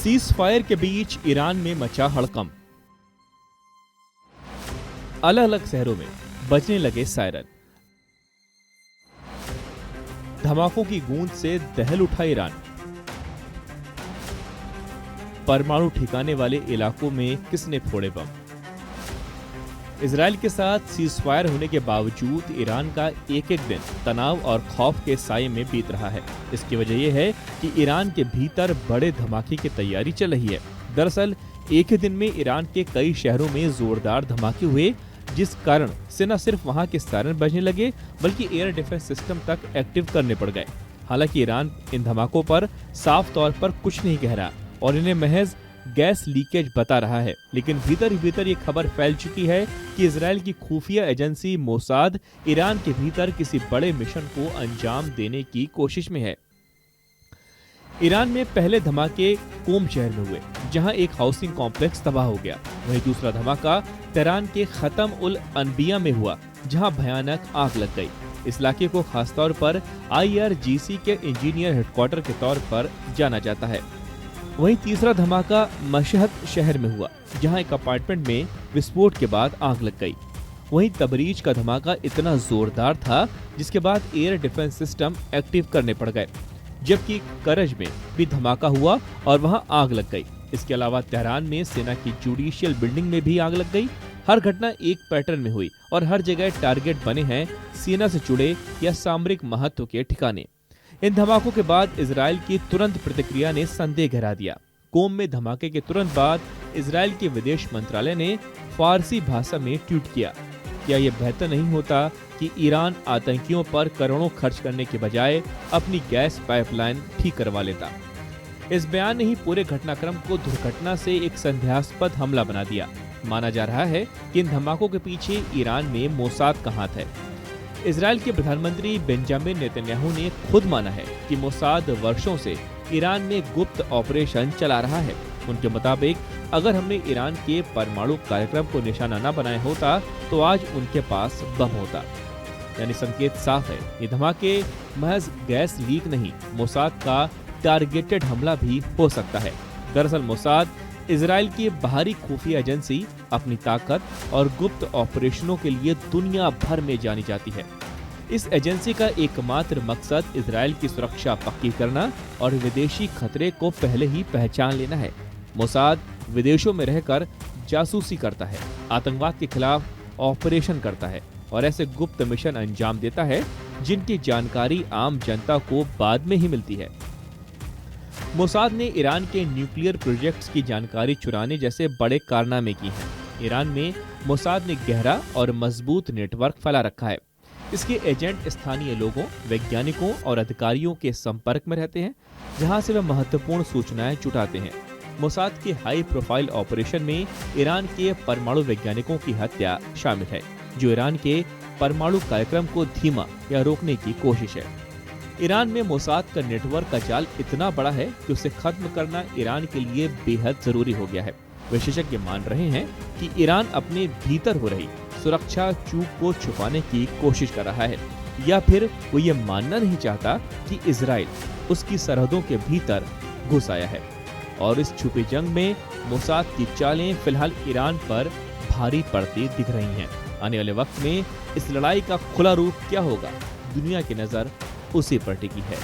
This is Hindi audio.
सीज फायर के बीच ईरान में मचा हड़कंप। अलग अलग शहरों में बजने लगे सायरन। धमाकों की गूंज से दहल उठा ईरान। परमाणु ठिकाने वाले इलाकों में किसने फोड़े बम। इजराइल के साथ सीजफायर होने के बावजूद ईरान का एक एक दिन तनाव और खौफ के साये में बीत रहा है। इसकी वजह यह है कि ईरान के भीतर बड़े धमाके की तैयारी चल रही है। दरअसल एक ही दिन में ईरान के कई शहरों में जोरदार धमाके हुए, जिस कारण से न सिर्फ वहां के सायरन बजने लगे बल्कि एयर डिफेंस सिस्टम तक एक्टिव करने पड़ गए। हालांकि ईरान इन धमाकों पर साफ तौर पर कुछ नहीं कह रहा और इन्हें महज गैस लीकेज बता रहा है, लेकिन भीतर ही भीतर ये खबर फैल चुकी है कि इजराइल की खुफिया एजेंसी मोसाद ईरान के भीतर किसी बड़े मिशन को अंजाम देने की कोशिश में है। ईरान में पहले धमाके कोम शहर में हुए, जहां एक हाउसिंग कॉम्प्लेक्स तबाह हो गया। वहीं दूसरा धमाका तेहरान के खत्म उल अनबिया में हुआ, जहां भयानक आग लग गई। इस इलाके को खासतौर पर IRGC के इंजीनियर हेडक्वार्टर के तौर पर जाना जाता है। वहीं तीसरा धमाका मशहद शहर में हुआ, जहां एक अपार्टमेंट में विस्फोट के बाद आग लग गई। वहीं तबरीज का धमाका इतना जोरदार था जिसके बाद एयर डिफेंस सिस्टम एक्टिव करने पड़ गए, जबकि करज में भी धमाका हुआ और वहां आग लग गई। इसके अलावा तेहरान में सेना की जुडिशियल बिल्डिंग में भी आग लग गई। हर घटना एक पैटर्न में हुई और हर जगह टारगेट बने हैं सेना से जुड़े या सामरिक महत्व के ठिकाने। इन धमाकों के बाद इजराइल की तुरंत प्रतिक्रिया ने संदेह गहरा दिया। कोम में धमाके के तुरंत बाद इजराइल के विदेश मंत्रालय ने फारसी भाषा में ट्वीट किया, क्या यह बेहतर नहीं होता कि ईरान आतंकियों पर करोड़ों खर्च करने के बजाय अपनी गैस पाइपलाइन ठीक करवा लेता। इस बयान ने ही पूरे घटनाक्रम को दुर्घटना से एक संदेहास्पद हमला बना दिया। माना जा रहा है कि इन धमाकों के पीछे ईरान में मोसाद का हाथ है। इजराइल के प्रधानमंत्री बेंजामिन नेतन्याहू ने खुद माना है कि मोसाद वर्षों से ईरान में गुप्त ऑपरेशन चला रहा है। उनके मुताबिक अगर हमने ईरान के परमाणु कार्यक्रम को निशाना न बनाया होता तो आज उनके पास बम होता। यानी संकेत साफ है, ये धमाके महज गैस लीक नहीं, मोसाद का टारगेटेड हमला भी हो सकता है। दरअसल मोसाद इजराइल की बाहरी खुफिया एजेंसी अपनी ताकत और गुप्त ऑपरेशनों के लिए दुनिया भर में जानी जाती है। इस एजेंसी का एकमात्र मकसद इजराइल की सुरक्षा पक्की करना और विदेशी खतरे को पहले ही पहचान लेना है। मोसाद विदेशों में रहकर जासूसी करता है, आतंकवाद के खिलाफ ऑपरेशन करता है और ऐसे गुप्त मिशन अंजाम देता है जिनकी जानकारी आम जनता को बाद में ही मिलती है। मोसाद ने ईरान के न्यूक्लियर प्रोजेक्ट्स की जानकारी चुराने जैसे बड़े कारनामे किए हैं। ईरान में मोसाद ने गहरा और मजबूत नेटवर्क फैला रखा है। इसके एजेंट स्थानीय लोगों, वैज्ञानिकों और अधिकारियों के संपर्क में रहते हैं, जहां से वे महत्वपूर्ण सूचनाएं जुटाते हैं। मोसाद के हाई प्रोफाइल ऑपरेशन में ईरान के परमाणु वैज्ञानिकों की हत्या शामिल है, जो ईरान के परमाणु कार्यक्रम को धीमा या रोकने की कोशिश है। ईरान में मोसाद का नेटवर्क का जाल इतना बड़ा है कि उसे खत्म करना ईरान के लिए बेहद जरूरी हो गया है। विशेषज्ञ मान रहे हैं कि ईरान अपने भीतर हो रही सुरक्षा चूक को छुपाने की कोशिश कर रहा है, या फिर वो ये मानना नहीं चाहता कि इजराइल उसकी सरहदों के भीतर घुस आया है। और इस छुपी जंग में मोसाद की चालें फिलहाल ईरान पर भारी पड़ती दिख रही हैं। आने वाले वक्त में इस लड़ाई का खुला रूप क्या होगा, दुनिया की नजर उसी पर टिकी है।